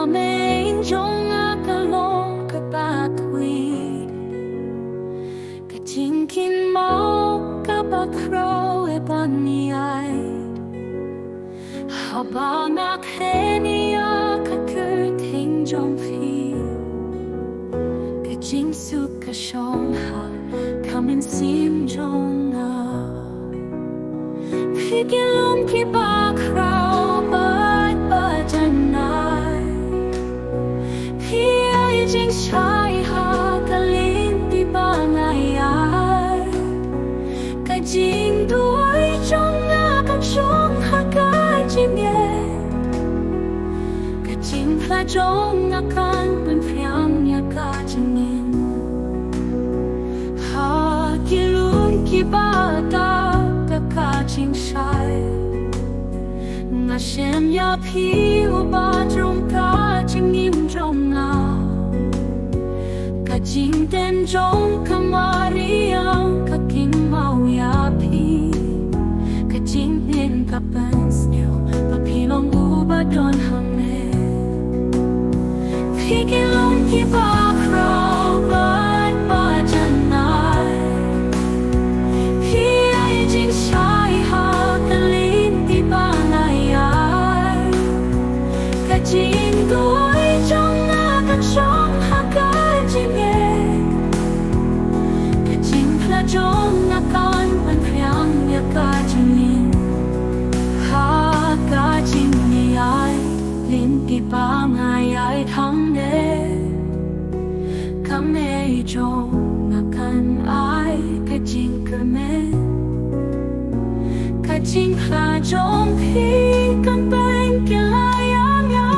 ba mình trong cái lông cái ba quỳ cái chính kinh máu cái ba crow e ba ni ai họ ba nạc he ni a cái cứ thinh trong phi cái chính su cái sông ha come in sim trong na phi cái lông cái ba crow ba ba chân ai phi ai chính sai ha cái linh đi ba ngày ai cái chính đuổi trong na cái sông ha cái chính nghe cái chính phải trong na cái bên phía nhà cái chính nghe ha cái luôn cái ba ta cái chính sai ngã xem ya phi u ba trong cái chính nghiêm trong na cái chính tên trong cái mariang cái kinh mau ya phi cái chính nên cái bên siêu và phi lòng u ba đón hàng nè phi cái lòng cái ba crow ba chân ai phi ai chính sai ha cái linh đi ba ngày ai cái chính đuổi trong na cái sông ha cái chính nghe cái chính là trong na con bên phía nhà cái chính nhìn ha cái chính ni ai linh đi ba ngày ai thắng nè cái mê trong na con ai cái chính cơ mê cái chính là trong khi con bên kia lại ám nhớ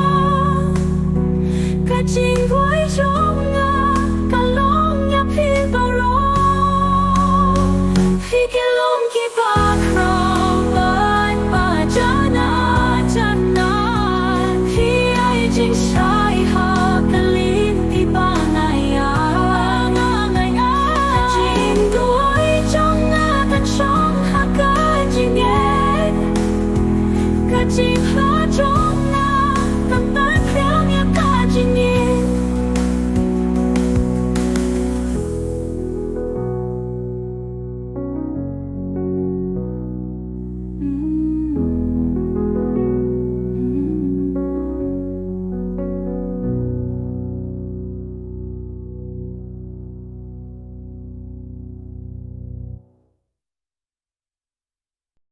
cái chính vui trong ngã cái lòng nhà phi bao lâu phi cái lòng kia ba crow ba chân na phi ai chính sai ha cái linh đi ba ngày cái chính đuổi trong ngã cái sông ha cái chính nghe cái chính